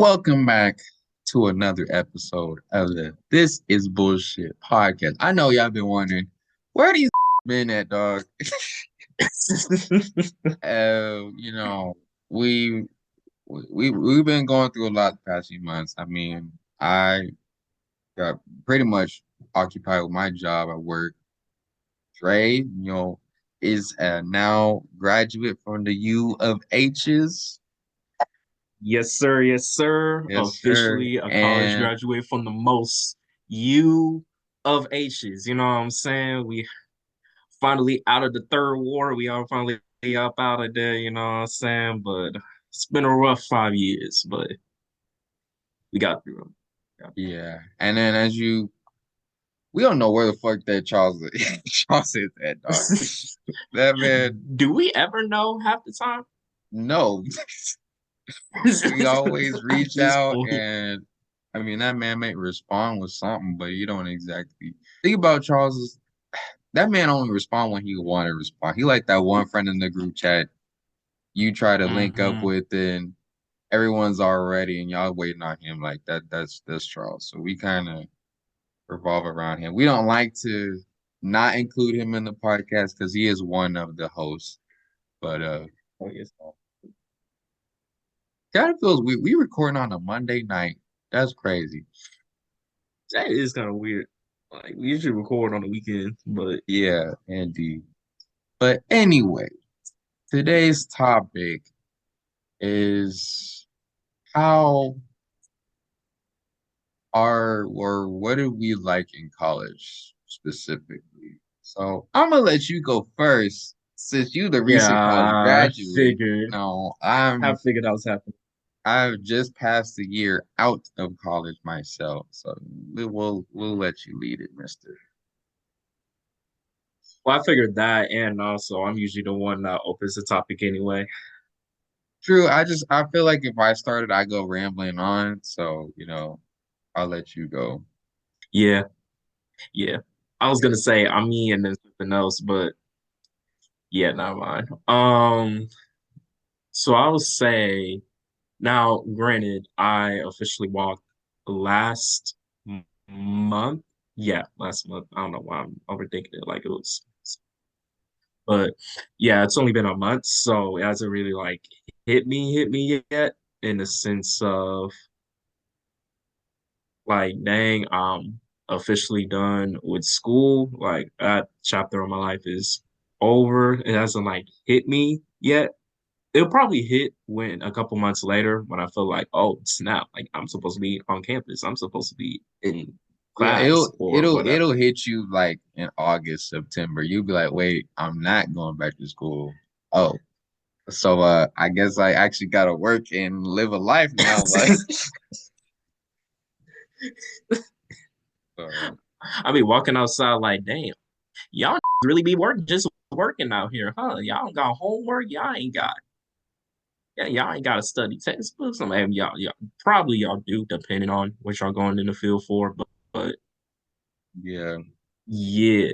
Welcome back to another episode of the This Is Bullshit podcast. I know y'all been wondering where these been at, dog. You know, we we've been going through a lot the past few months. I mean, I got pretty much occupied with my job at work. Dre, is a now graduate from the U of H's. Yes, sir. Yes, sir. Yes, sir. Officially a college And graduate from the most U of H's. You know what I'm saying? We finally out of the third war. We are finally up out of there. You know what I'm saying? But it's been a rough 5 years, but we got through them. yeah, and then we don't know where the fuck that Charles Charles is at, dog. That man, Do we ever know half the time? no. We always At reach this out, point. and I mean that man may respond with something, but you don't exactly think about Charles. That man only respond when he want to respond. He like that one friend in the group chat you try to link up Hmm. with, and everyone's already, and y'all waiting on him like that. That's Charles. So we kind of revolve around him. We don't like to not include him in the podcast because he is one of the hosts. But Oh, yes. kind of feels we recording on a Monday night. That's crazy. That is kind of weird. Like we usually record on the weekend, but Yeah, indeed. But anyway, today's topic is how or what did we like in college specifically? So I'm gonna let you go first since you the yeah, recent college I graduate. figured. No, I figured that was happening. I've just passed the year out of college myself, so we'll let you lead it, Mister. Well, I figured that, and also I'm usually the one that opens the topic anyway. True, I feel like if I started, I go rambling on, so I'll let you go. Yeah, yeah. I was gonna say I'm me and then something else, but yeah, not mine. So I would say now, granted, I officially walked last month. Yeah, last month. I don't know why I'm overthinking it like it was, but yeah, it's only been a month, so it hasn't really like hit me yet in the sense of like, dang, I'm officially done with school. Like that chapter of my life is over. It hasn't like hit me yet. It'll probably hit when a couple months later when I feel like, oh, snap, like I'm supposed to be on campus. I'm supposed to be in Yeah, class it'll or it'll whatever. it'll hit you like in August, September. You'll be like, wait, I'm not going back to school. Oh, so I guess I actually gotta work and live a life now. Like, so, I be walking outside like, damn, y'all really be working just working out here, huh? Y'all don't got homework. Y'all ain't got to study textbooks. I mean, y'all probably y'all do, depending on what y'all going in the field for. But yeah. yeah,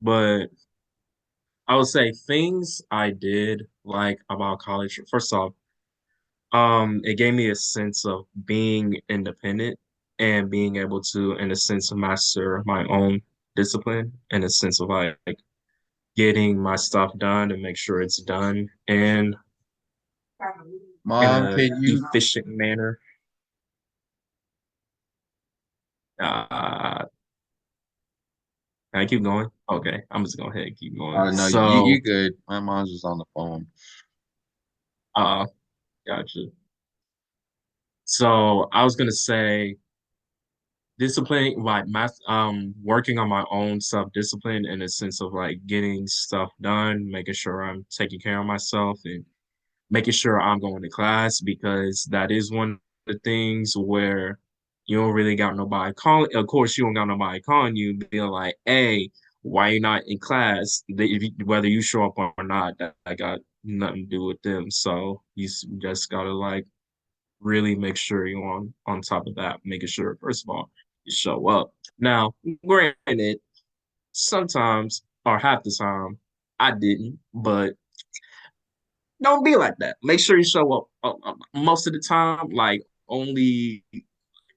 but I would say things I did like about college. First off, it gave me a sense of being independent and being able to, in a sense, master my own discipline, in a sense of like getting my stuff done and make sure it's done and in Mom, a can you? efficient manner. Uh, can I keep going? Okay, I'm just going ahead and keep going. Oh no, you So, good. My mom's just on the phone. uh, gotcha. So I was gonna say discipline, like math, working on my own self-discipline in a sense of like getting stuff done, making sure I'm taking care of myself and making sure I'm going to class because that is one of the things where you don't really got nobody calling. Of course, you don't got nobody calling you, being like, "Hey, why you not in class?" Whether you show up or not, that got nothing to do with them. So just gotta like really make sure you're on top of that, making sure first of all you show up. Now, granted, sometimes or half the time I didn't, but don't be like that. Make sure you show up most of the time. Like only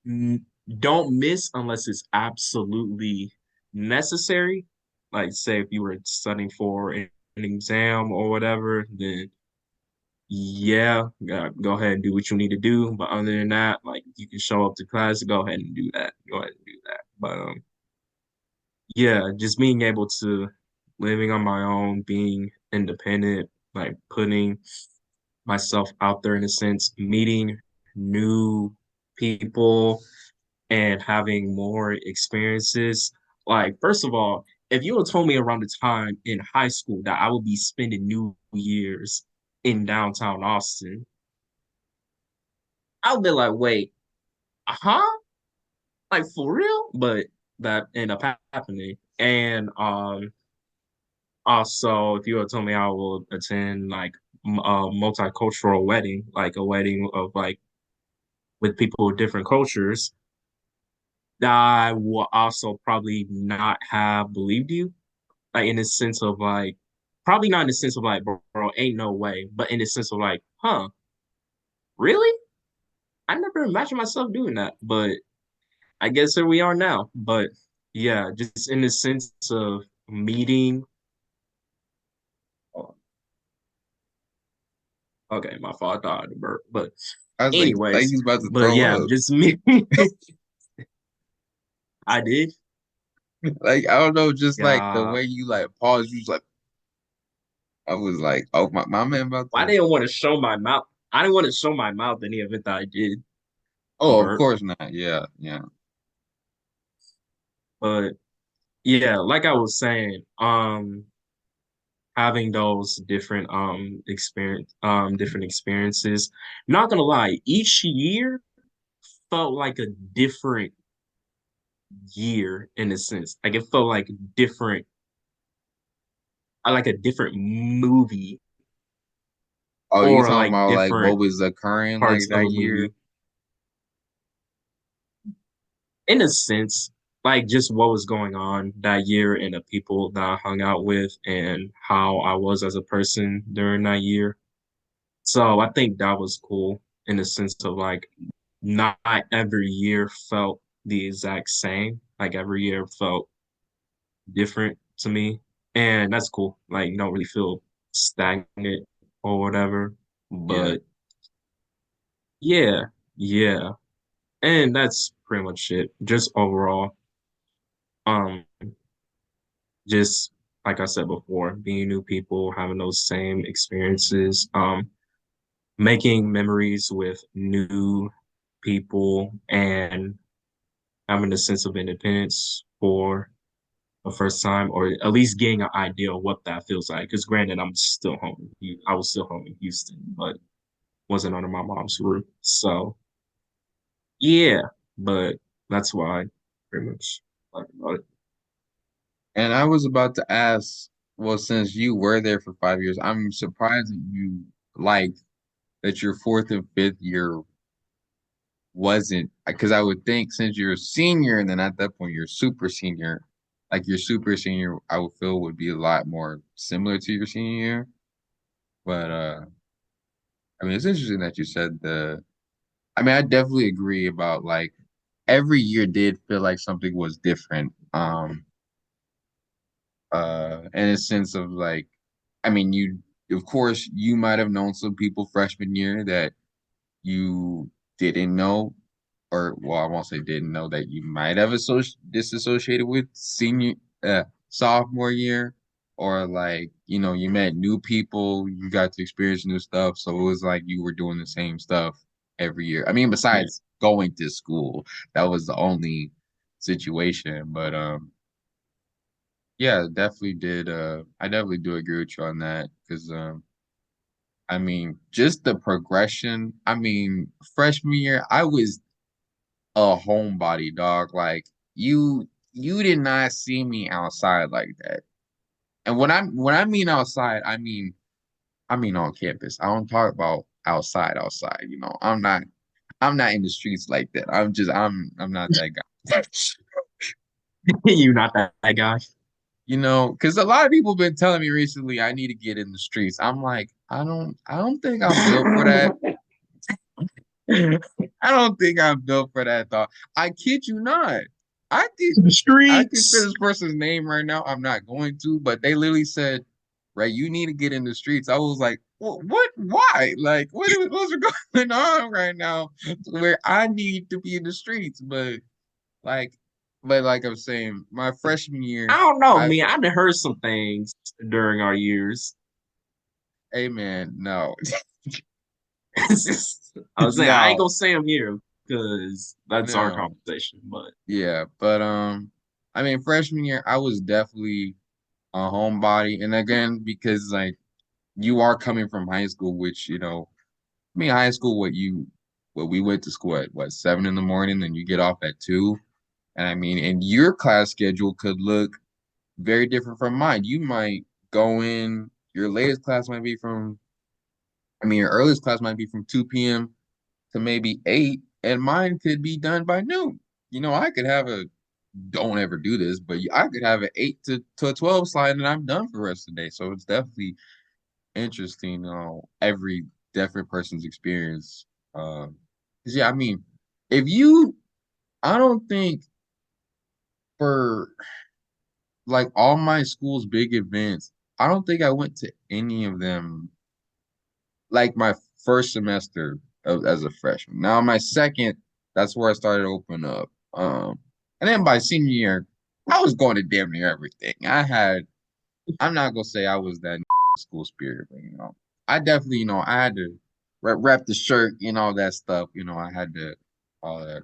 n- don't miss unless it's absolutely necessary. Like say if you were studying for an exam or whatever, then yeah, go ahead and do what you need to do. But other than that, like you can show up to class, go ahead and do that. Go ahead and do that. But yeah, just being able to living on my own, being independent, like putting myself out there in a sense, meeting new people and having more experiences. Like, first of all, if you had told me around the time in high school that I would be spending New Year's in downtown Austin, I would be like, wait, huh? Like for real? But that ended up happening. And also, if you had told me I would attend like a multicultural wedding, like a wedding of like with people with different cultures, I will also probably not have believed you. Like in the sense of like, probably not in the sense of like, bro, ain't no way, but in the sense of like, huh, really? I never imagined myself doing that, but I guess here we are now. But yeah, just in the sense of meeting. Oh, okay, my father died, but I was like anyways, he's about to but throw yeah, up. just me. I did. Like I don't know, just like the Yeah, way you like paused, you was like I was like, oh my man about I to. didn't want to show my mouth. I didn't want to show my mouth in the event that I did Oh, of burp. course not. Yeah, yeah, But yeah, like I was saying, having those different experiences. Not gonna lie, each year felt like a different year in a sense. Like it felt like different, I like a different movie oh, you or talking like about like what different was occurring parts like of that a year? movie. In a sense, like just what was going on that year and the people that I hung out with and how I was as a person during that year. So I think that was cool in the sense of like not every year felt the exact same. Like every year felt different to me. And that's cool. Like you don't really feel stagnant or whatever. Yeah. But yeah, yeah. And that's pretty much it. Just overall, um, just like I said before, being new people, having those same experiences, making memories with new people and having a sense of independence for the first time, or at least getting an idea of what that feels like. Because granted, I'm still home. I was still home in Houston, but wasn't under my mom's roof. So yeah, but that's why I pretty much like about it. And I was about to ask, well, since you were there for 5 years, I'm surprised that you like that your fourth and fifth year wasn't because I would think since you're a senior and then at that point you're super senior, like your super senior, I would feel would be a lot more similar to your senior year. But I mean, it's interesting that you said I mean, I definitely agree about like every year did feel like something was different. In a sense of like, I mean, you of course you might have known some people freshman year that you didn't know, or well, I won't say didn't know that you might have disassociated with sophomore year, or like you met new people, you got to experience new stuff, so it was like you were doing the same stuff every year. I mean, Yeah. besides going to school, that was the only situation, but yeah, definitely did. I definitely do agree with you on that because I mean, just the progression. I mean, freshman year, I was a homebody, dog. Like you did not see me outside like that. And when I mean outside, I mean on campus. I don't talk about outside. I'm not in the streets like that. I'm not that guy. You're not that guy. Because a lot of people have been telling me recently I need to get in the streets. I'm like. I don't think I'm built for that. I don't think I'm built for that thought. I kid you not. I could The I could say streets. this person's name right now. I'm not going to, but they literally said, "Right, you need to get in the streets." I was like, What? Why? Like, what's going on right now? Where I need to be in the streets, like, like I was saying, my freshman I year, don't know, I, man. I've heard some things during our years. hey man, no, I was saying I ain't no, gonna say them here because that's our no. conversation. But Yeah, but I mean freshman year I was definitely a homebody. And again, because like you are coming from high school, which I mean high school what we went to school at what 7 in the morning and you get off at 2. And I mean, and your class schedule could look very different from mine. You might go in, your latest class might be from I mean your earliest class might be from 2 p.m. to maybe 8, and mine could be done by noon. I could have a don't ever do this, but I could have an 8 to a 12 slide and I'm done for the rest of the day. So it's definitely interesting, every different person's experience. 'Cause yeah, I mean, if you, I don't think for like all my school's big events, I don't think I went to any of them like my first semester as a freshman. Now my second, that's where I started to open up. And then by senior year, I was going to damn near everything. I'm not gonna say I was that school spirit, but I definitely, I had to rep the shirt, that stuff. I had to all that.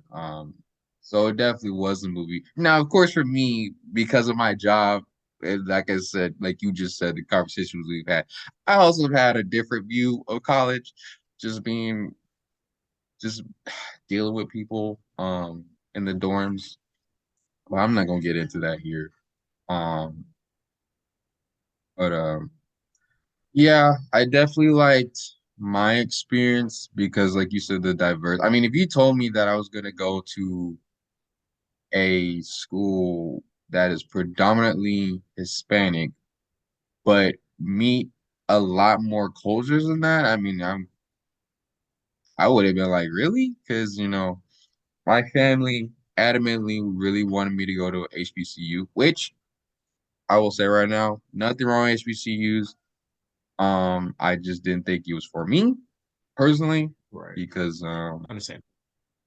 So it definitely was a movie. Now, of course, for me, because of my job, and like I said, like you just said, the conversations we've had, I also have had a different view of college, just being just dealing with people in the dorms. Well, I'm not gonna get into that here. Um, but yeah, I definitely liked my experience because, like you said, the diverse. I mean, if you told me that I was gonna go to a school that is predominantly Hispanic, but meet a lot more cultures than that, I mean, I would have been like, really? Because my family adamantly really wanted me to go to HBCU, which I will say right now, nothing wrong with HBCUs. I just didn't think it was for me personally right, because understand.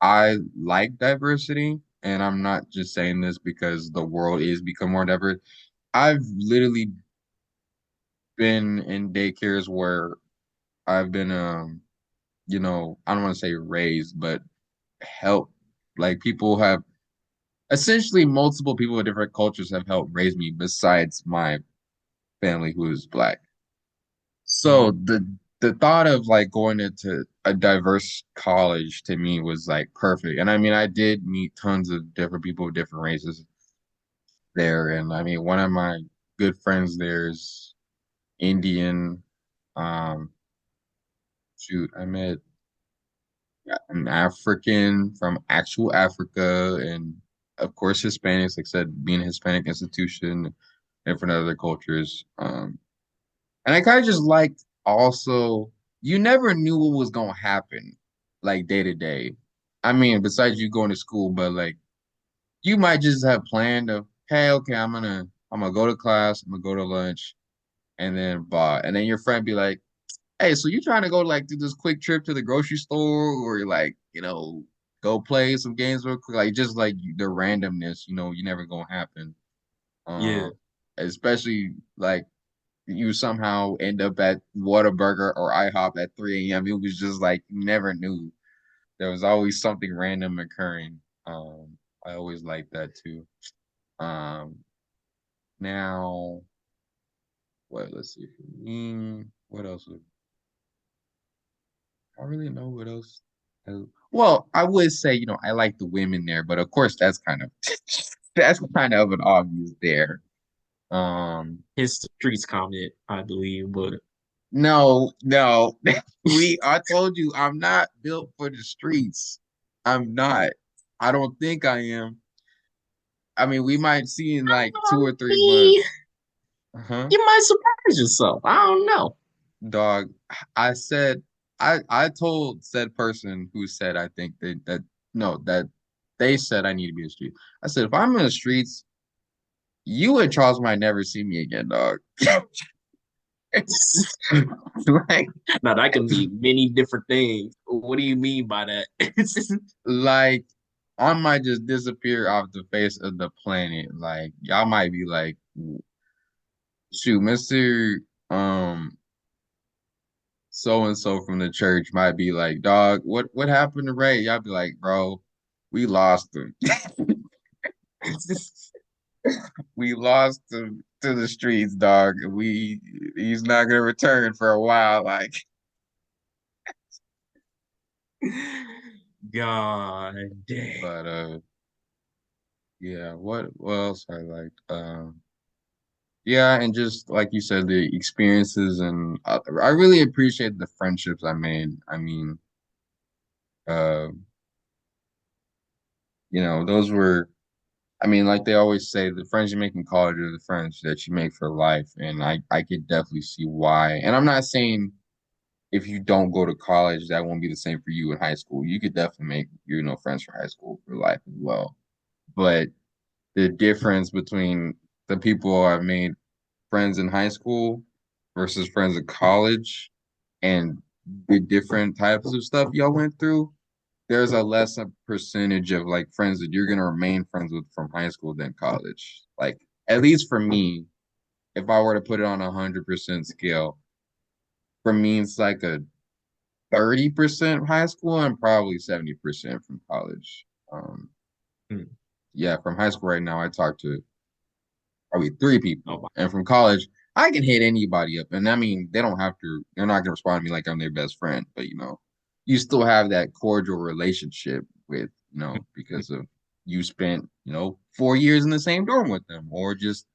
I like diversity, and I'm not just saying this because the world is become more diverse. I've literally been in daycares where I've been I don't want to say raised, but helped like people have essentially multiple people with different cultures have helped raise me besides my family who is black. So Mhm. the thought of like going into a diverse college to me was like perfect. And I mean, I did meet tons of different people of different races there. And I mean, one of my good friends there's Indian. Um, shoot, I met an African from actual Africa, and of course Hispanics. Like I said, being a Hispanic institution, different other cultures. And I kind of just like also, you never knew what was gonna happen, like day to day. I mean, besides you going to school, but like you might just have planned of, hey, okay, I'm gonna go to class, I'm gonna go to lunch, and then blah, and then your friend be like, hey, so you trying to go like do this quick trip to the grocery store, or you're like, go play some games real quick, like just like the randomness, you never gonna happen. Yeah, Um, especially like you somehow end up at Whataburger or IHOP at 3 a.m. It was just like you never knew. There was always something random occurring. I always liked that too. Um, now what? Let's see. For me, what else? I really know what else. Well, I would say I like the women there, but of course that's kind of that's kind of an obvious there. Um, his streets comment, I believe, but No, no. I told you I'm not built for the streets. I'm not. I don't think I am. I mean, we might see in like two I or three mean, months. Uh-huh. you might surprise yourself. I don't know. dog, I said I told said person who said I think that no that they said I need to be in the street. I said if I'm in the streets, you and Charles might never see me again, dog. like Now that can mean many different things. What do you mean by that? like I might just disappear off the face of the planet. Like y'all might be like, shoot, Mr. So and so from the church might be like, dog, what happened to Ray? Y'all be like, bro, we lost him. We lost him to the streets, dog. He's not gonna return for a while. Like, God dang. but yeah, what else I liked? Yeah, and just like you said, the experiences and I really appreciate the friendships I made. I mean, uh, those were I mean, like they always say, the friends you make in college are the friends that you make for life. And I could definitely see why. And I'm not saying if you don't go to college, that won't be the same for you in high school. You could definitely make, friends for high school for life as well. But the difference between the people I've made friends in high school versus friends in college and the different types of stuff y'all went through, there's a less a percentage of like friends that you're gonna remain friends with from high school than college. Like at least for me, if I were to put it on 100% scale, for me it's like a 30% high school and probably 70% from college. Hmm. Yeah, from high school right now, I talk to probably three Oh people, my. and from college, I can hit anybody up, and I mean they don't have to. They're not gonna respond to me like I'm their best friend, but you still have that cordial relationship with because of you spent 4 years in the same dorm with them, or just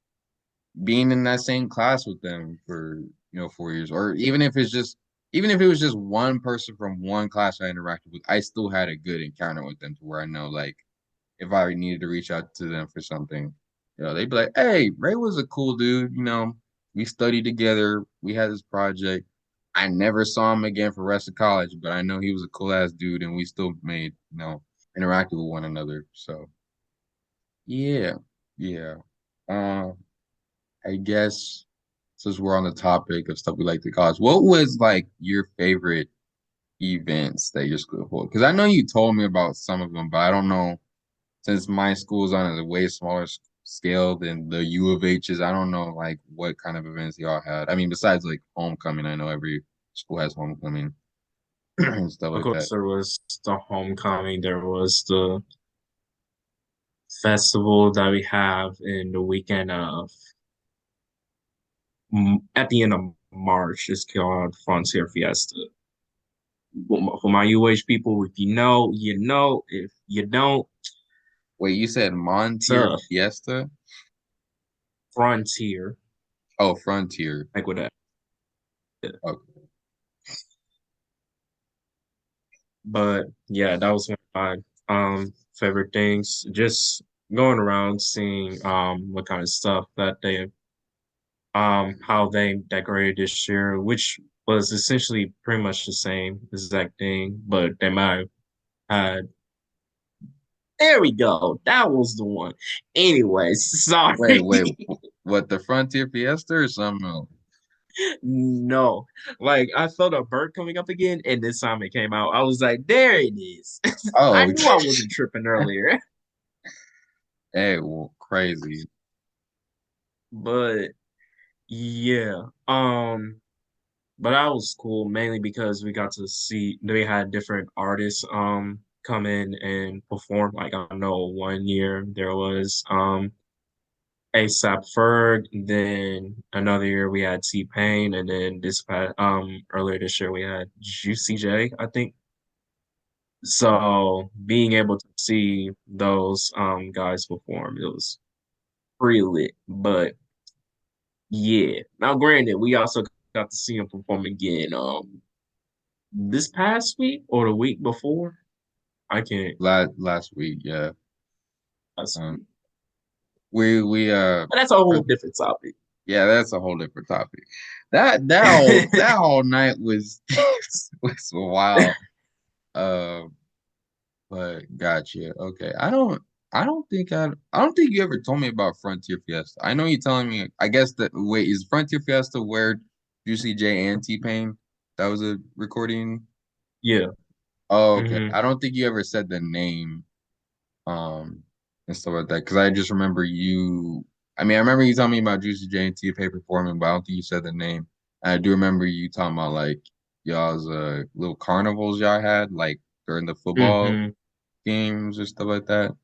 being in that same class with them for 4 years, or even if it was just one person from one class I interacted with, I still had a good encounter with them to where I know like if I needed to reach out to them for something, they'd be like, "Hey, Ray was a cool dude. We studied together. We had this project. I never saw him again for the rest of college, but I know he was a cool ass dude, and we still made, interacted with one another. So yeah, yeah. Uh, I guess since we're on the topic of stuff we like to college, what was like your favorite events that your school hold? Because I know you told me about some of them, but I don't know since my school's on a way smaller scale than the U of H's. I don't know like what kind of events y'all had. I mean, besides like homecoming, I know every school has homecoming and stuff Of like course, that. there was the homecoming. There was the festival that we have in the weekend of at the end of March. It's called Frontier Fiesta. For my UH people, if you know, you know. If you don't, Wait, you said Montier tough. Fiesta? Frontier, Oh, Frontier. like with that. Okay. But yeah, that was one of my favorite things. Just going around seeing what kind of stuff that they how they decorated this year, which was essentially pretty much the same exact thing, but they might have had there we go. That was the one. Anyways, Wait, sorry. wait, what the Frontier Fiesta or something else? No. Like I felt a bird coming up again, and this time it came out. I was like, there it is. I Oh, knew I wasn't tripping earlier. hey, well, crazy. But yeah. But that was cool mainly because we got to see they had different artists come in and perform. Like I know one year there was ASAP Ferg, then another year we had T-Pain, and then this past earlier this year we had Juicy J, I think. So being able to see those guys perform, it was pretty lit. But yeah. Now granted, we also got to see him perform again this past week or the week before. I can't Last week, yeah. last Um, week. we But that's a whole for different topic. Yeah, that's a whole different topic. That whole night was was wild. Uh, but gotcha. Okay, I don't think you ever told me about Frontier Fiesta. I know you're telling me. I guess that wait is Frontier Fiesta where Juicy J and T-Pain that was a recording. Yeah. Oh, okay. Hmm. I don't think you ever said the name. And stuff like that. Because I just remember you. I mean, I remember you telling me about Juicy J and T performing, but I don't think you said the name. And I do remember you talking about like y'all's little carnivals y'all had like during the football Hmm. games or stuff like that.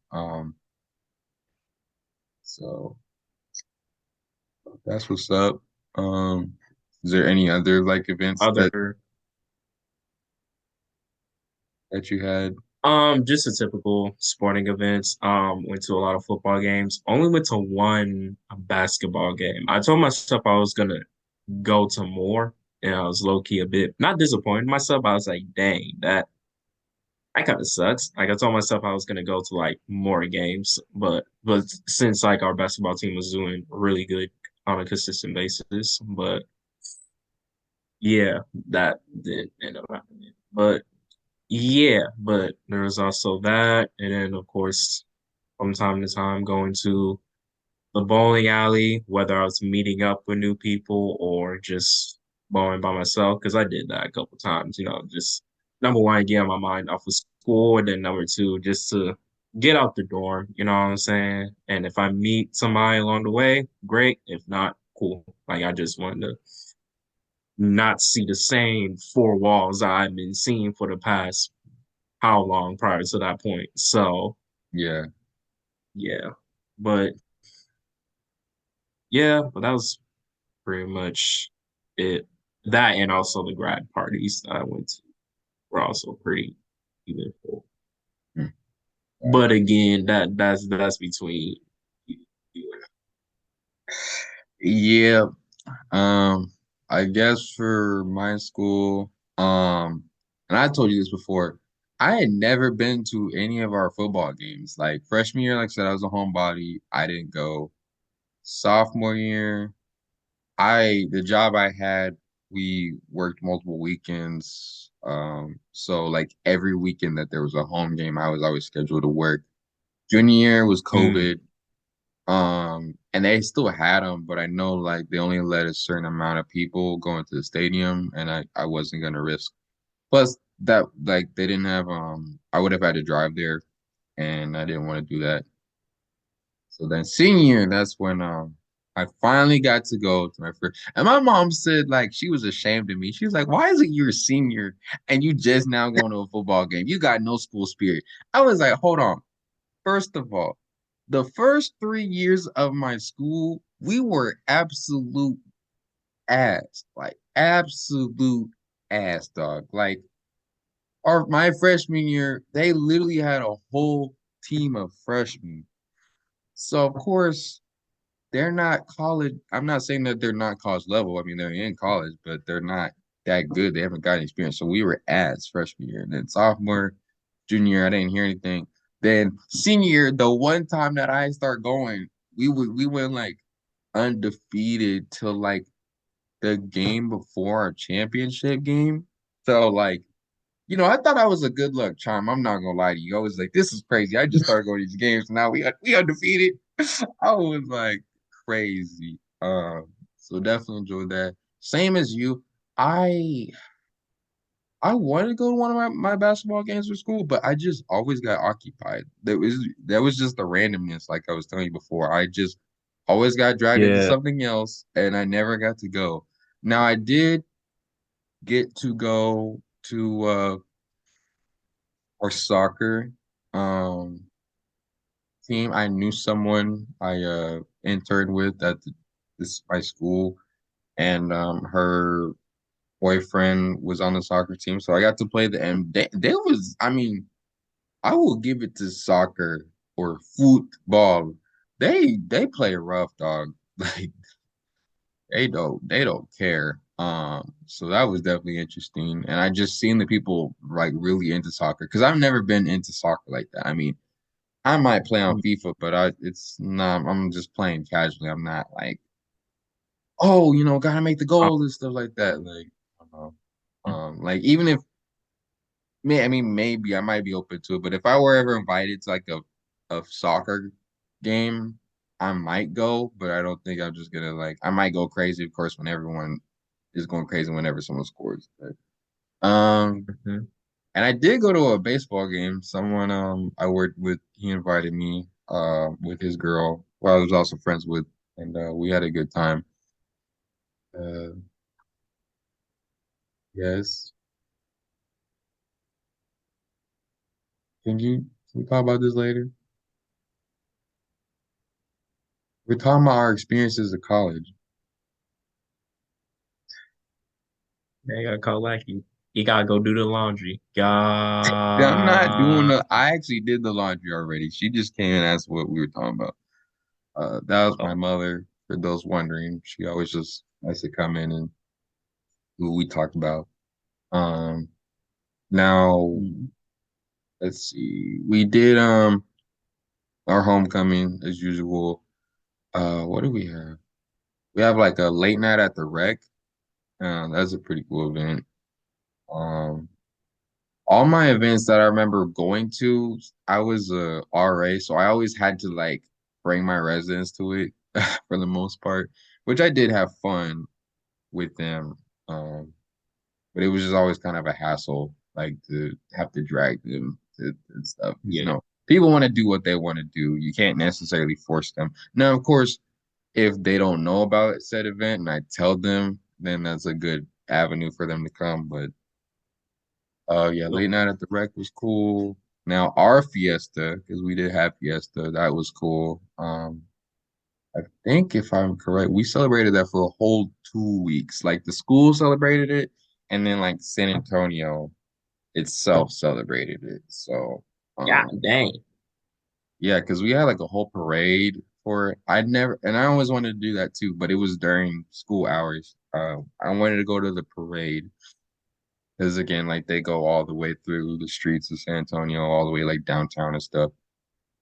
So that's what's up. Is there any other like events Other that you had? just a typical sporting events. Went to a lot of football games. Only went to one basketball game. I told myself I was gonna go to more, and I was low key a bit not disappointed in myself. I was like, dang, that kind of sucks. Like I told myself I was gonna go to like more games, but since like our basketball team was doing really good on a consistent basis, but yeah, that didn't end up happening. But yeah, but there was also that, and then of course from time to time going to the bowling alley, whether I was meeting up with new people or just bowling by myself, because I did that a couple times, just number one, get my mind off of school, and then number two, just to get out the door, you know what I'm saying? And if I meet somebody along the way, great. If not, cool. Like I just wanted to not see the same four walls I've been seeing for the past how long prior to that point. So Yeah. yeah. But yeah, but that was pretty much it. That and also the grad parties that I went to were also pretty eventful. Hmm. But again, that's between you and Yeah. I guess for my school, and I told you this before, I had never been to any of our football games. Like freshman year, like I said, I was a homebody. I didn't go. Sophomore year, the job I had, we worked multiple weekends. So like every weekend that there was a home game, I was always scheduled to work. Junior year was Mm, COVID. And they still had them, but I know like they only let a certain amount of people go into the stadium, and I wasn't gonna risk. Plus that like they didn't have I would have had to drive there, and I didn't want to do that. So then senior year, that's when I finally got to go to my first. And my mom said like she was ashamed of me. She was like, "Why is it you're a senior and you just now going to a football game? You got no school spirit." I was like, "Hold on. First of all, the first 3 years of my school, we were absolute ass, like absolute ass, dog. Like my freshman year, they literally had a whole team of freshmen. So of course, they're not college. I'm not saying that they're not college level. I mean, they're in college, but they're not that good. They haven't got any experience. So we were ass freshman year. And then sophomore, junior year, I didn't hear anything. Then senior year, the one time that I start going, we went like undefeated till like the game before our championship game. So like, I thought I was a good luck charm. I'm not gonna lie to you. I was like, this is crazy. I just started going to these games. Now we undefeated. I was like crazy. So definitely enjoyed that. Same as you. I I wanted to go to one of my basketball games for school, but I just always got occupied. That was just the randomness, like I was telling you before. I just always got dragged into yeah. something else, and I never got to go. Now I did get to go to our soccer um team. I knew someone I interned with at this my school, and her boyfriend was on the soccer team, so I got to play the and they was I mean I will give it to soccer or football. They play rough, dog. Like they don't care. So that was definitely interesting, and I just seen the people like really into soccer because I've never been into soccer like that. I mean, I might play on FIFA, but it's not. I'm just playing casually. I'm not like oh, gotta make the Um, goals and stuff like that. Like, I don't know. Like even if I mean, maybe I might be open to it, but if I were ever invited to like a soccer game, I might go, but I don't think I'm just gonna like I might go crazy, of course, when everyone is going crazy whenever someone scores. mhm. And I did go to a baseball game. Someone I worked with, he invited me with his girl, who I was also friends with, and we had a good time. Uh yes. Can we talk about this later? We're talking about our experiences at college. Yeah, you gotta call like you gotta go do the laundry. Yeah, I'm not doing God, the I actually did the laundry already. She just came and asked what we were talking about. That was my oh, mother, for those wondering. She always just likes to come in and do what we talked about. Um now mm, let's see. We did our homecoming as usual. What do we have? We have like a late night at the rec. That's a pretty cool event. Um all my events that I remember going to, I was a RA, so I always had to like bring my residents to it for the most part, which I did have fun with them. But it was just always kind of a hassle, like to have to drag them to and stuff. Because yeah. people want to do what they want to do. You can't necessarily force them. Now, of course, if they don't know about said event and I tell them, then that's a good avenue for them to come. But yeah, No, late night at the rec was cool. Now our fiesta, because we did have fiesta, that was cool. I think if I'm correct, we celebrated that for a whole 2 weeks. Like the school celebrated it, and then like San Antonio itself celebrated it. So God um dang. yeah, because we had like a whole parade for it. I never and I always wanted to do that too, but it was during school hours. I wanted to go to the parade. Because again, like they go all the way through the streets of San Antonio, all the way like downtown and stuff,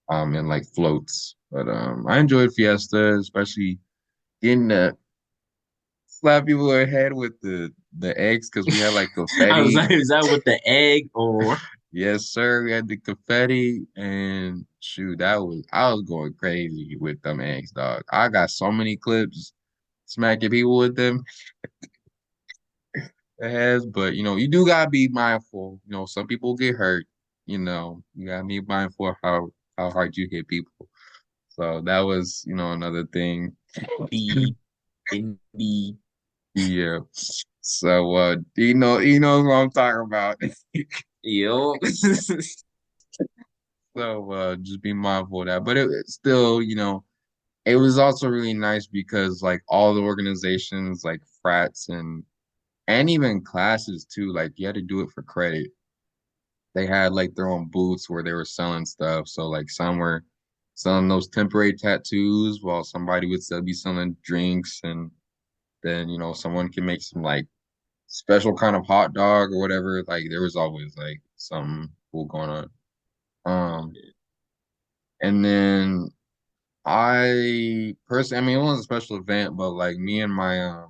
and like floats. But I enjoyed Fiesta, especially getting to slap people in the head with the eggs because we had like I was confetti. like, is that with the egg or Yes, sir. We had the confetti and shoot, that was I was going crazy with them eggs, dog. I got so many clips smacking people with them. It has, but you do gotta be mindful. Some people get hurt. You gotta be mindful of how hard you hit people. So that was, another thing. the in the Yeah. So he knows what I'm talking about. yo? So just be mindful of that. But it's still, it was also really nice because like all the organizations, like frats and even classes too, like you had to do it for credit. They had like their own booths where they were selling stuff. So like some were selling those temporary tattoos while somebody would still be selling drinks and then someone can make some like special kind of hot dog or whatever. Like there was always like something cool going on. And then I personally, I mean it wasn't a special event, but like me and my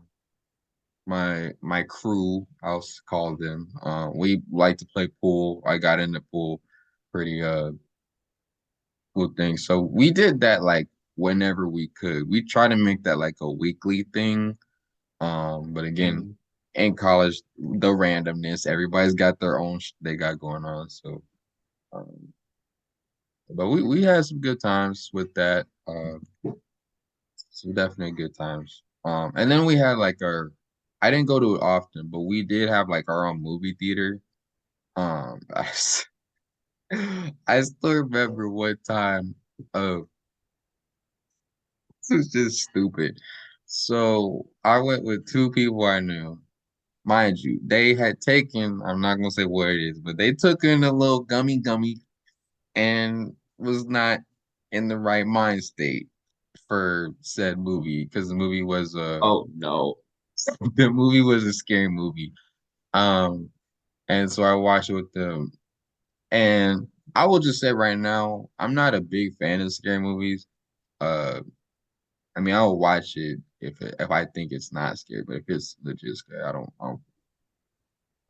crew, I'll call them, we like to play pool. I got into pool pretty cool thing. So we did that like whenever we could. We try to make that like a weekly thing. But again, Mm, in college, the randomness, everybody's got their own they got going on. So, um, but we had some good times with that. Some definitely good times. And then we had like I didn't go to it often, but we did have like our own movie theater. I, I still remember one time. This is just stupid. So I went with two people I knew. Mind you, they had taken, I'm not gonna say what it is, but they took in a little gummy and was not in the right mind state for said movie because the movie was oh no. the movie was a scary movie. Um and so I watched it with them. And I will just say right now, I'm not a big fan of scary movies. Uh I mean, I'll watch it if I think it's not scary, but if it's legit scary, I don't.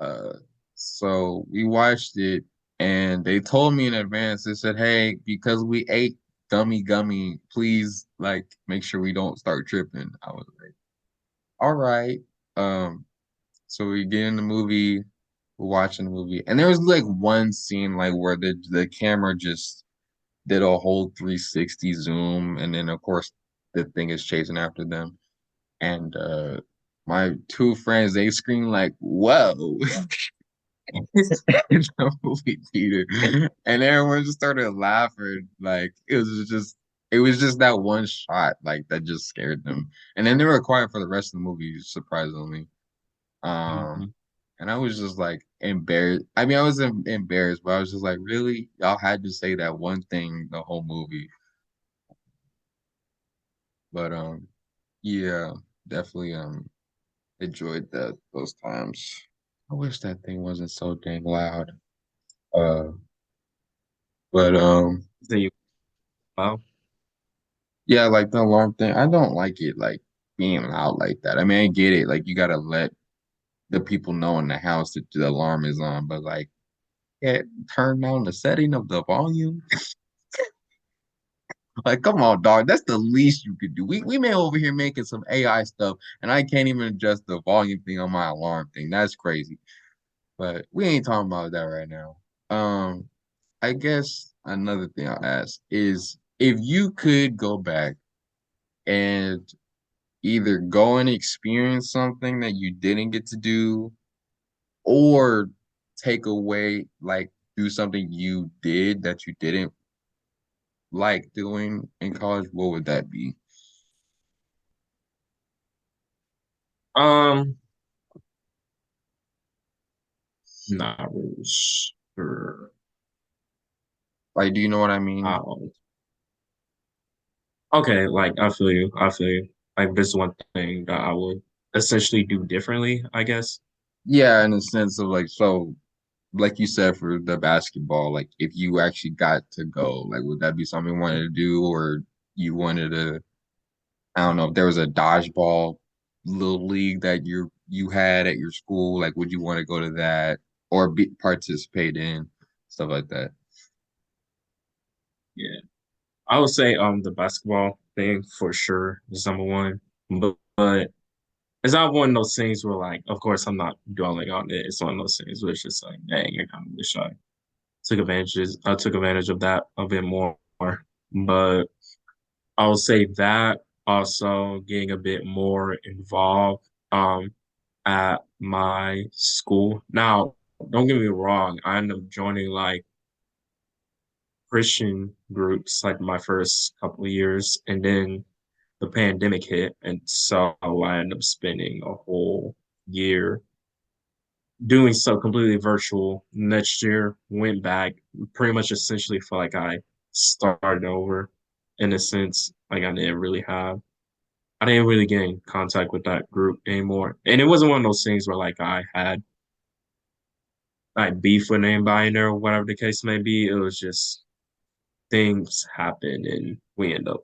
Uh, so we watched it, and they told me in advance. They said, "Hey, because we ate gummy, please like make sure we don't start tripping." I was like, "All right." Um, so we get in the movie, we're watching the movie, and there was like one scene like where the camera just did a whole 360 zoom, and then of course the thing is chasing after them. And my two friends they screamed like, "Whoa!" in the movie theater, and everyone just started laughing. Like it was just that one shot like that just scared them, and then they were quiet for the rest of the movie, surprisingly. Um, Mhm. and I was just like embarrassed. I mean, I was embarrassed, but I was just like, really, y'all had to say that one thing the whole movie. But yeah, definitely enjoyed those times. I wish that thing wasn't so dang loud. Uh, but So you, well, yeah, like the alarm thing, I don't like it like being loud like that. I mean, I get it, like you gotta let the people know in the house that the alarm is on, but like, yeah, turn down the setting of the volume. Like, come on, dog. That's the least you could do. We may over here making some AI stuff, and I can't even adjust the volume thing on my alarm thing. That's crazy. But we ain't talking about that right now. Um, I guess another thing I'll ask is if you could go back and either go and experience something that you didn't get to do, or take away, like, do something you did that you didn't like doing in college, what would that be? um, not really sure. Like, do you know what I mean? How. Okay, like I feel you. I feel you. Like this is one thing that I would essentially do differently, I guess. Yeah, in the sense of like, so, like you said for the basketball, like if you actually got to go, like, would that be something you wanted to do, or you wanted to, I don't know, if there was a dodgeball little league that you had at your school, like, would you want to go to that or participate in stuff like that? Yeah. I would say the basketball thing for sure is number one. But it's not one of those things where like of course I'm not dwelling on it. It's one of those things where it's just like, dang, I kind of wish I took advantage of that a bit more. But I would say that also getting a bit more involved at my school. Now, don't get me wrong, I ended up joining like Christian groups like my first couple of years, and then the pandemic hit, and so I ended up spending a whole year doing so completely virtual. Next year, went back, pretty much essentially felt like I started over in a sense. Like I didn't really get in contact with that group anymore. And it wasn't one of those things where like I had like beef with anybody in there or whatever the case may be. It was just things happened and we end up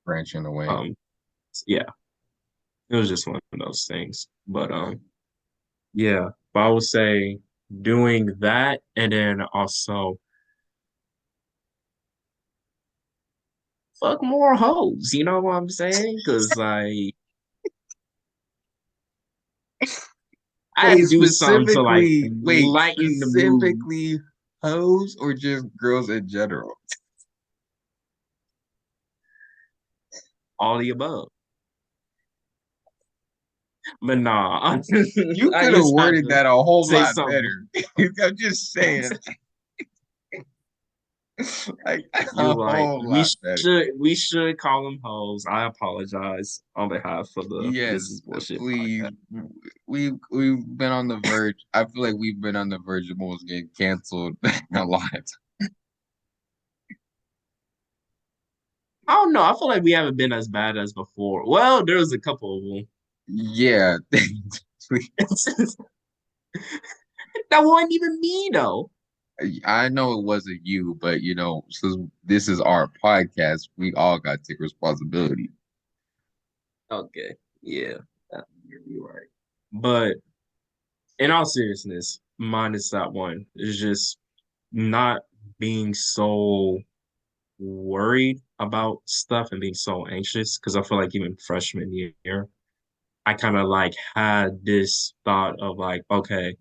Branching away. um yeah, it was just one of those things. But yeah, but I would say doing that and then also fuck more hoes, you know what I'm saying? Because like I had to do something to like Wait, lighten the mood, specifically hoes or just girls in general? all the above. But nah, You I could have just had worded to that a whole say lot something. better. I'm just saying, like You a like whole lot better. we should call them hoes. I apologize on behalf of the This Is Yes, Bullshit please. podcast. We've been on the verge. I feel like we've been on the verge of almost getting canceled a lot. I don't know. I feel like we haven't been as bad as before. Well, there was a couple of them. Yeah. That wasn't even me though. I know it wasn't you, but since this is our podcast, we all got to take responsibility. Okay. Yeah. You're right. But in all seriousness, mine is that one. It's just not being so worried about stuff and being so anxious because I feel like even freshman year, I kind of like had this thought of like, okay,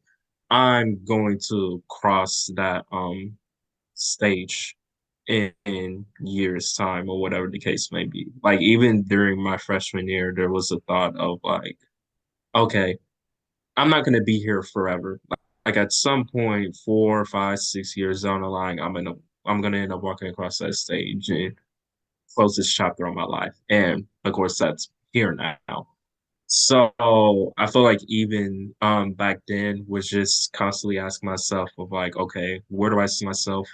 I'm going to cross that stage in years time or whatever the case may be. Like even during my freshman year, there was a thought of like, okay, I'm not going to be here forever. Like at some point, 4, 5, 6 years down the line, I'm gonna end up walking across that stage and close this chapter on my life. And of course, that's here now. So I feel like even back then was just constantly asking myself of like, okay, where do I see myself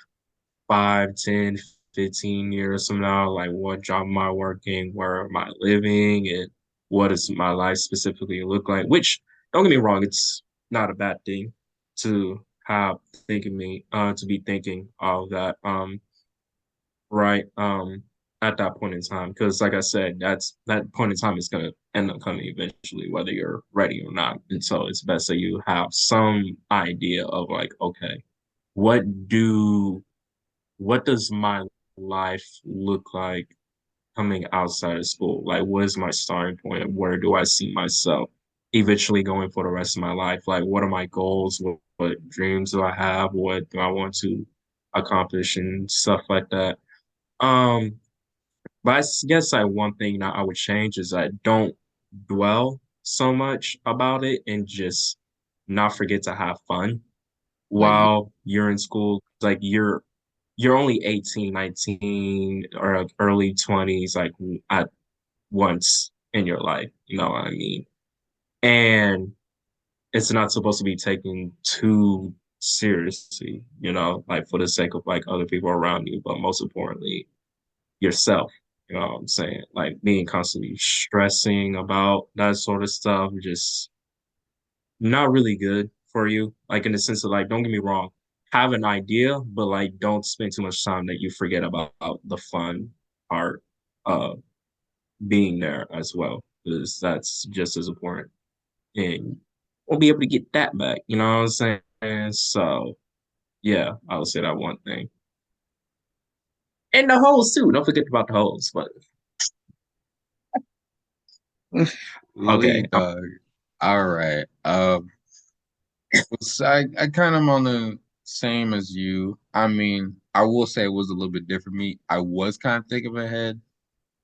5, 10, 15 years from now? Like what job am I working? Where am I living? And what does my life specifically look like? Which don't get me wrong, it's not a bad thing to have thinking me to be thinking of that. Right. At that point in time, because like I said, that point in time is gonna end up coming eventually, whether you're ready or not. And so it's best that you have some idea of like, okay, what do what does my life look like coming outside of school? Like, what is my starting point? Where do I see myself eventually going for the rest of my life? Like, what are my goals? What dreams do I have? What do I want to accomplish and stuff like that? Um, but guess one thing that I would change is I don't dwell so much about it and just not forget to have fun Like, while you're in school. Like you're only 18, 19, or like early 20s, like at once in your life, you know what I mean? And it's not supposed to be taken too seriously, like for the sake of like other people around you, but most importantly, yourself. You know what I'm saying? Like being constantly stressing about that sort of stuff, just not really good for you. Like in the sense of like, don't get me wrong, have an idea, but like don't spend too much time that you forget about the fun part of being there as well, because that's just as important. And we'll be able to get that back. You know what I'm saying? So yeah, I would say that one thing. And the holes too. Don't forget about the holes. But okay, lead dog. All right. So I kind of on the same as you. I mean, I will say it was a little bit different for me. I was kind of thinking ahead.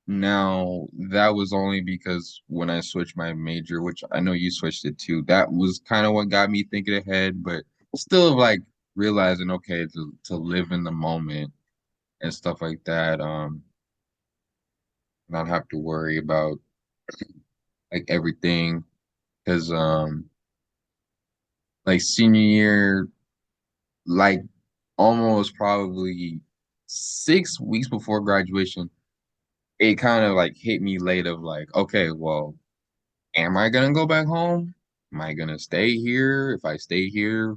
Now, that was only because when I switched my major, which I know you switched it too, that was kind of what got me thinking ahead, but still like realizing, okay, to live in the moment and stuff like that, not have to worry about like everything. Because like senior year, like almost probably 6 weeks before graduation, it kind of like hit me late of like, okay, well, am I gonna go back home? Am I gonna stay here? If I stay here,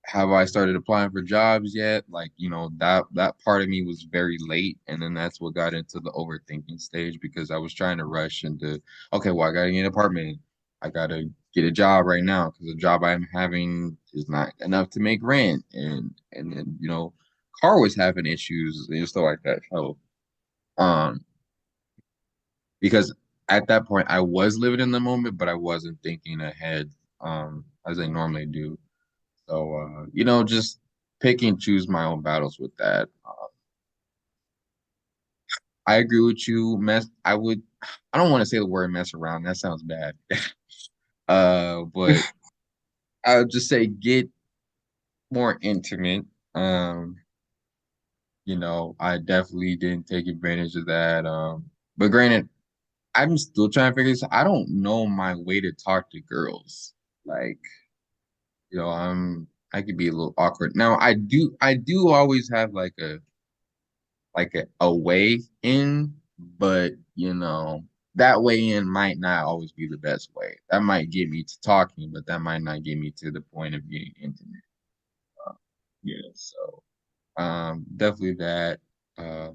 have I started applying for jobs yet? Like, that part of me was very late, and then that's what got into the overthinking stage because I was trying to rush into, okay, well, I gotta get an apartment. I gotta get a job right now because the job I'm having is not enough to make rent, and then car was having issues and stuff like that. So, um, because at that point I was living in the moment, but I wasn't thinking ahead, as I normally do. So, just pick and choose my own battles with that. I agree with you. I don't want to say the word mess around. That sounds bad. But I would just say get more intimate. Um, I definitely didn't take advantage of that. But granted, I'm still trying to figure this out. I don't know my way to talk to girls. Like, I could be a little awkward. Now, I do always have like a way in, but that way in might not always be the best way. That might get me to talking, but that might not get me to the point of getting intimate. Yeah, so definitely that. Uh,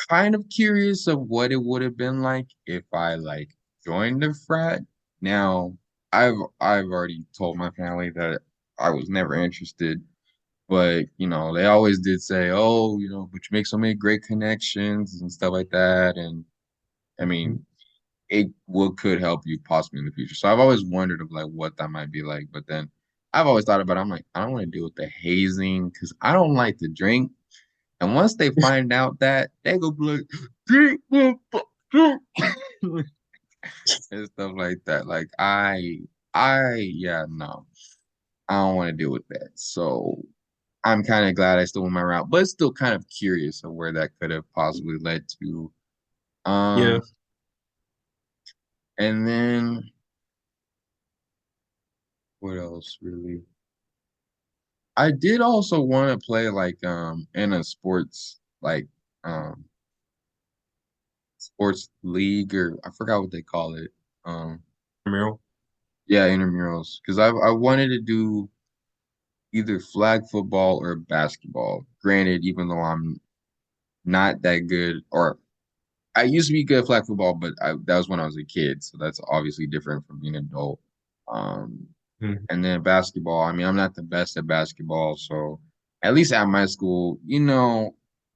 kind of curious of what it would have been like if I like joined the frat. Now, I've already told my family that I was never interested, but they always did say, "Oh, but you make so many great connections and stuff like that." And I Mhm. mean, it what could help you possibly in the future. So I've always wondered of like what that might be like, but then I've always thought about it. I'm like, I don't want to deal with the hazing because I don't like to drink. And once they find out that, they go be like, drink, drink, and stuff like that. Like yeah, no, I don't want to deal with that. So I'm kind of glad I still went my route, but still kind of curious of where that could have possibly led to. Yeah, Um, and then what else really? I did also want to play like in a sports like um sports league or I forgot what they call it. Um Meryl. yeah, intramurals because I wanted to do either flag football or basketball. Granted, even though I'm not that good or I used to be good at flag football, but that was when I was a kid, so that's obviously different from being an adult. Um, Mhm. and then basketball, I mean, I'm not the best at basketball, so at least at my school,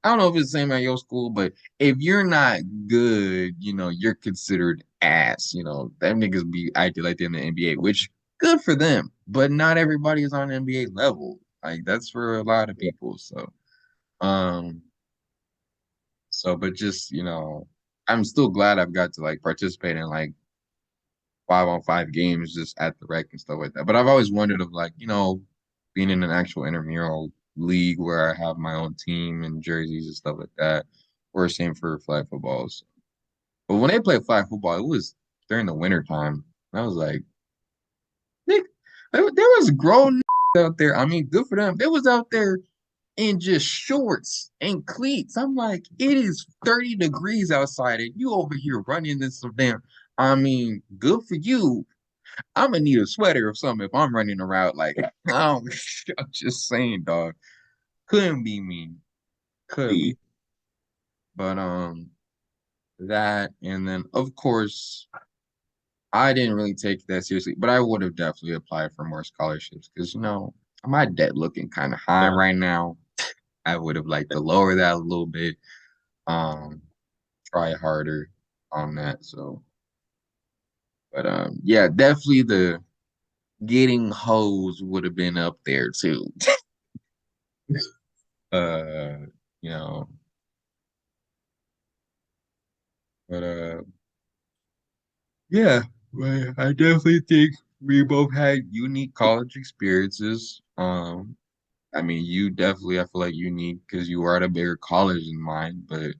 I don't know if it's the same at your school, but if you're not good, you're considered ass. Them niggas be acting like they're in the NBA, which good for them, but not everybody is on NBA level. Like that's for a lot of people. Um, but just, I'm still glad I've got to like participate in like 5-on-5 games just at the rec and stuff like that. But I've always wondered of like, being in an actual intramural league where I have my own team and jerseys and stuff like that. Or same for flag footballs. But when they played flag football, it was during the winter time. And I was like, Nick, there was grown out there. I mean, good for them. They was out there in just shorts and cleats. I'm like, it is 30 degrees outside, and you over here running this some damn. I mean, good for you. I'm gonna need a sweater or something if I'm running around like I'm just saying, dog. Couldn't be me. Couldn't be. But that and then of course I didn't really take that seriously, but I would have definitely applied for more scholarships because my debt looking kind of high Yeah, right now. I would have liked to lower that a little bit. Um, try harder on that. So, but yeah, definitely the getting hoes would have been up there too. uh, you know, but yeah, but I definitely think we both had unique college experiences. I mean, you definitely, I feel like unique because you are at a bigger college than mine, but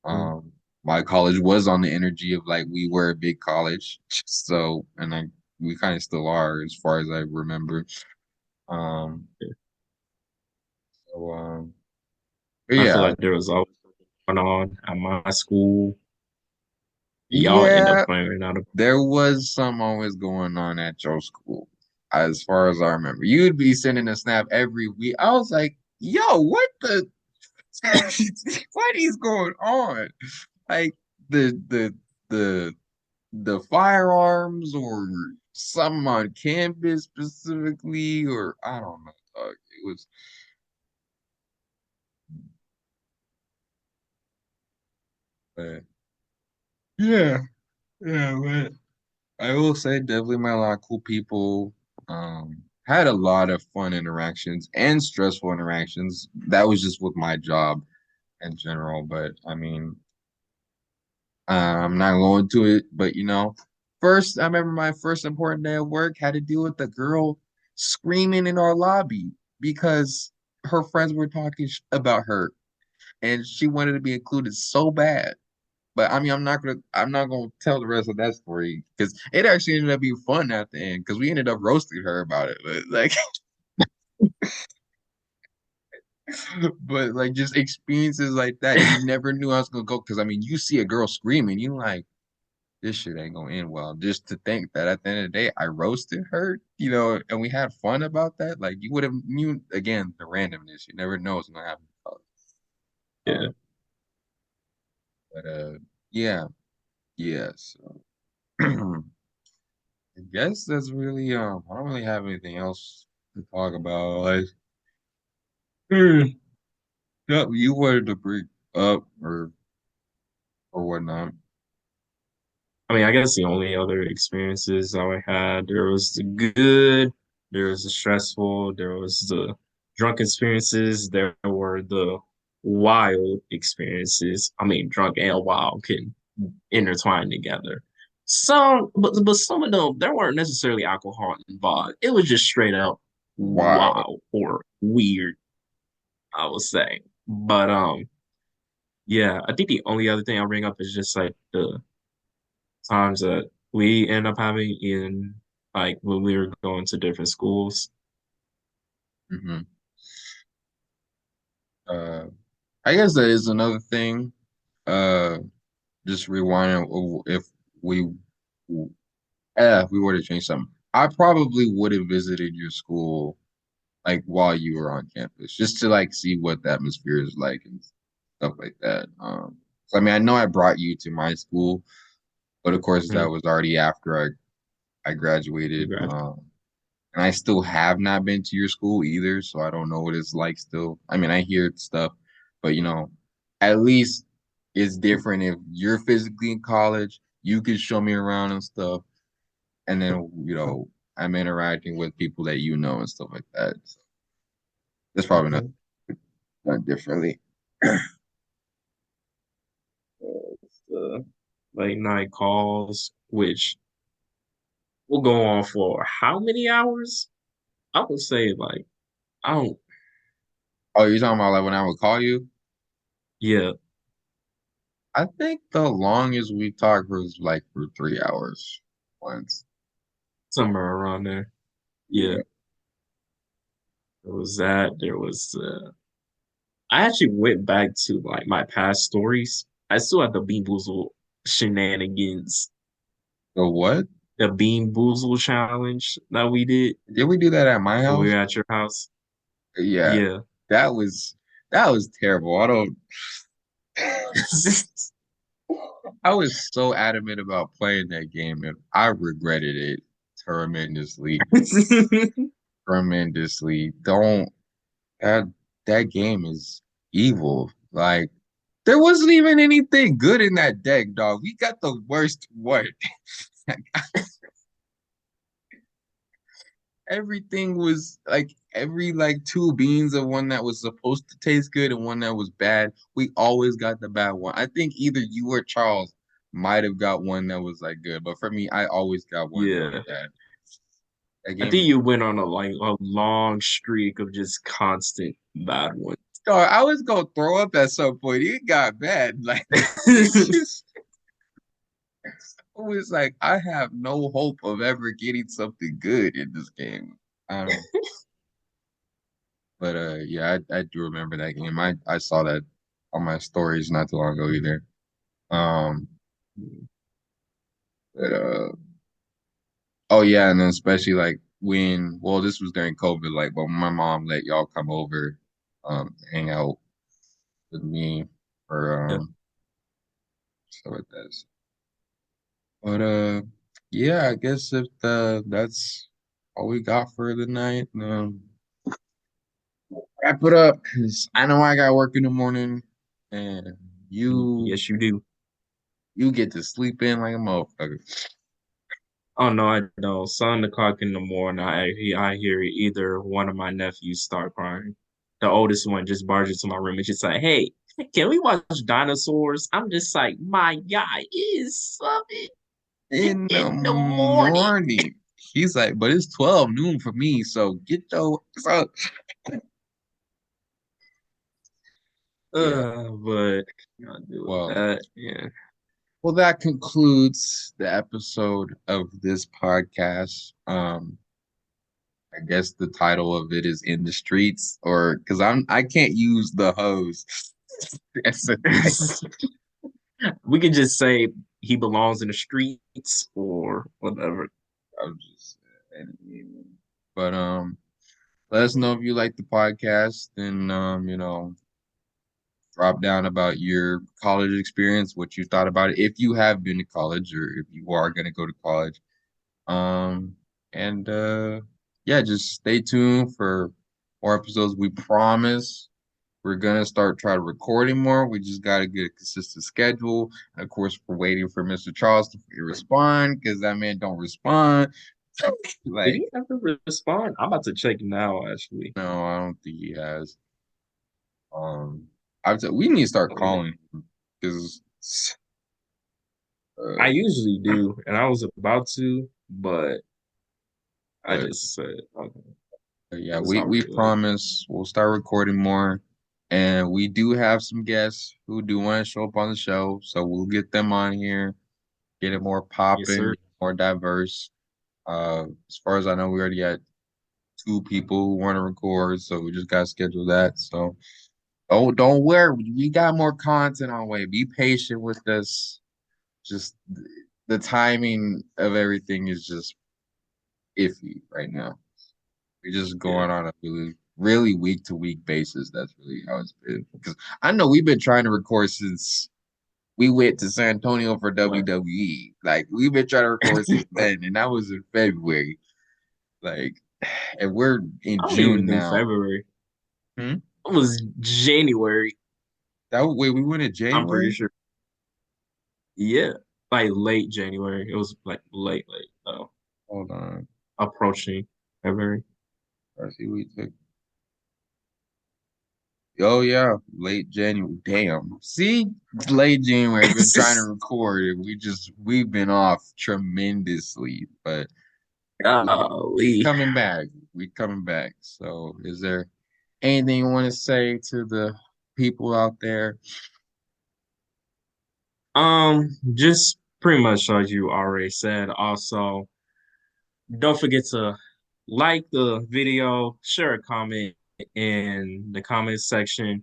Mhm. um, my college was on the energy of like we were a big college, so and we kind of still are as far as I remember. Um, but I feel yeah, like there was always something going on at my school. Y'all end up yeah, finding out. there was some always going on at your school, as far as I remember. You'd be sending a snap every week. I was like, yo, what the what is going on? Like the the the firearms or something on campus specifically, or I don't know. It was, but yeah, yeah. But I will say, definitely met a lot of cool people. Had a lot of fun interactions and stressful interactions. That was just with my job in general. But I mean, I'm not going to it. But first, I remember my first important day of work had to deal with the girl screaming in our lobby because her friends were talking about her, and she wanted to be included so bad. But I mean, I'm not gonna tell the rest of that story because it actually ended up being fun at the end because we ended up roasting her about it. But like, just experiences like that, you never knew I was gonna go because I mean, you see a girl screaming, you like this shit ain't gonna end well. Just to think that at the end of the day, I roasted her, and we had fun about that. Like you would have knew again the randomness. You never know what's gonna happen. Yeah, Um, But yeah, yeah. So I guess that's really I don't really have anything else to talk about. Like, yeah, you wanted to bring up or whatnot. I mean, I guess the only other experiences I had, there was the good, there was the stressful, there was the drunk experiences, there were the wild experiences. I mean, drunk and wild can intertwine together. But some of them there weren't necessarily alcohol involved. It was just straight up Wow. wild or weird, I would say. But yeah, I think the only other thing I'll bring up is just like the times that we end up having in like when we were going to different schools. Hmm. Uh, I guess that is another thing. Uh, just rewinding if we if we were to change something, I probably would have visited your school like while you were on campus, just to like see what the atmosphere is like and stuff like that. So I mean, I know I brought you to my school, but of course that Mhm. was already after I graduated. Congrats. And I still have not been to your school either, so I don't know what it's like still. I mean, I hear stuff, but at least it's different if you're physically in college, you can show me around and stuff, and then I'm interacting with people that you know and stuff like that. So that's probably not Mhm. done differently. The late night calls, which will go on for how many hours? I would say like I don't. Oh, you're talking about like when I would call you? Yeah, I think the longest we talked was like for 3 hours once. somewhere around there. Yeah, Yeah. there was that. There was. I actually went back to like my past stories. I still have the Bean Boozle shenanigans, The what? the Bean Boozle challenge that we did Did we do that at my when we house? were at your house. Yeah, Yeah. that was that was terrible. I don't. I was so adamant about playing that game, and I regretted it tremendously, tremendously. Don't that that game is evil. Like there wasn't even anything good in that deck, dog. We got the worst one. Everything was like every like two beans of one that was supposed to taste good and one that was bad. We always got the bad one. I think either you or Charles might have got one that was like good, but for me, I always got one that was Yeah. bad. That I game think is. you went on a long streak of just constant bad ones. Oh, I was gonna throw up at some point. It got bad. Like it just it was like I have no hope of ever getting something good in this game. I don't. But yeah, I do remember that game. I saw that on my stories not too long ago either. Um, but oh yeah, and then especially like when well, this was during COVID, like but my mom let y'all come over, hang out with me for Yeah. stuff like that. But yeah, I guess if that's all we got for the night, wrap it up because I know I got work in the morning, and you Yes, you do. you get to sleep in like a motherfucker. Oh no, I don't. 7 o'clock in the morning, I hear either one of my nephews start crying. The oldest one just barges into my room and just like, "Hey, can we watch dinosaurs?" I'm just like, "My God, it is 7 In the in the morning." morning. He's like, but it's 12 noon for me, so get your so yeah. But I'll do with Well, that. Yeah. well, that concludes the episode of this podcast. I guess the title of it is In the Streets, or because I can't use the hose as a title. We could just say he belongs in the streets or whatever. I'm just but let us know if you like the podcast and drop down about your college experience, what you thought about it, if you have been to college or if you are going to go to college. Um, and yeah, just stay tuned for more episodes. We promise we're gonna start try to recording more. We just gotta get a consistent schedule. And of course, we're waiting for Mr. Charles to respond because that man don't respond. Did Like, he ever respond? I'm about to check now, actually. no, I don't think he has. We need to start Oh, yeah. calling him because, I uh, usually do, and I was about to, but I but just said, okay, yeah, it's all we good. promise we'll start recording more, and we do have some guests who do want to show up on the show, so we'll get them on here, get it more Yes, sir. popping, more diverse. As far as I know, we already had two people who want to record, so we just got to schedule that. So, oh, don't worry, we got more content on the way. Be patient with us. Just the timing of everything is just iffy right now. We're just Yeah. going on a really week to week basis. That's really how it's been. Because I know we've been trying to record since we went to San Antonio for What? WWE. Like we've been trying to record since then, and that was in February. Like, and we're in I don't even June think now. February. Hmm? It was January. That wait, we went in I'm pretty January. sure. Yeah, like late January. It was like late, Hold on. approaching February. Let's see, we took. Oh yeah, late January. Damn. See, it's late January. I've been trying to record it. We've been off tremendously, but we Golly. coming back. We coming back. So, is there anything you want to say to the people out there? Just pretty much as you already said. Also, don't forget to like the video, share a comment in the comment section.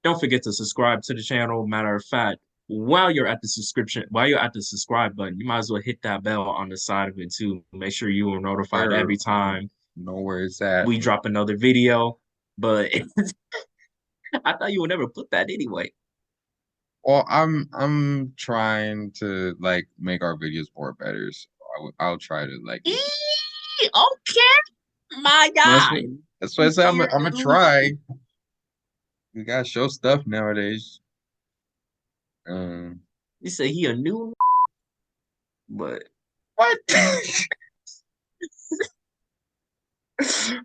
Don't forget to subscribe to the channel. Matter of fact, while you're at the subscribe button, you might as well hit that bell on the side of it too. Make sure you are notified Or every time know where it's at. we drop another video. But I thought you would never put that anyway. Well, I'm trying to like make our videos more better. So I'll try to like make. Okay, my That's what guy. that's what I You said. say you're I'm a gonna new, try. We gotta show stuff nowadays. Um, you say he a new, but what?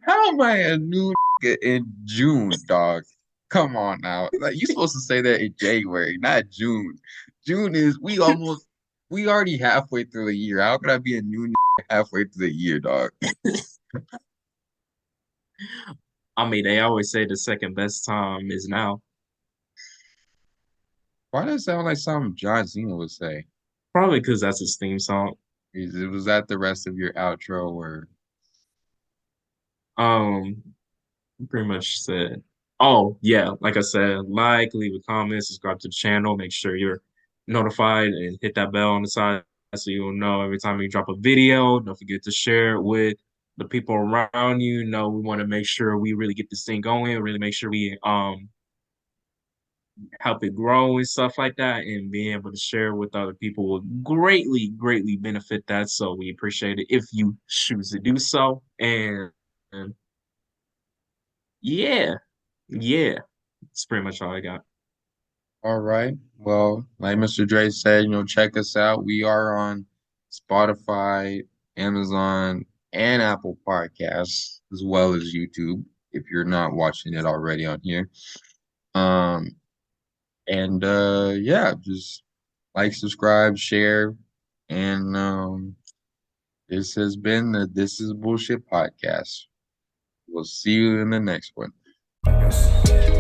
How am I a new nigga in June, dog? Come on now. Like you supposed to say that in January, not June. June is we already halfway through the year. How could I be a new nigga halfway through the year, dog? I mean, they always say the second best time is now. Why does it sound like something John Cena would say? Probably because that's his theme song. Was that the rest of your outro or Um, Pretty much said, oh yeah, like I said, like, leave a comment, subscribe to the channel, make sure you're notified, and hit that bell on the side so you'll know every time we drop a video. Don't forget to share it with the people around you. Know we want to make sure we really get this thing going, really make sure we help it grow and stuff like that, and being able to share with other people will greatly benefit that. So we appreciate it if you choose to do so. And yeah, yeah, that's pretty much all I got. all right? Well, like Mr. Dre said, check us out. We are on Spotify, Amazon, and Apple Podcasts, as well as YouTube, if you're not watching it already on here. Um, and yeah, just like, subscribe, share, and this has been the This Is Bullshit podcast. We'll see you in the next one. Yes.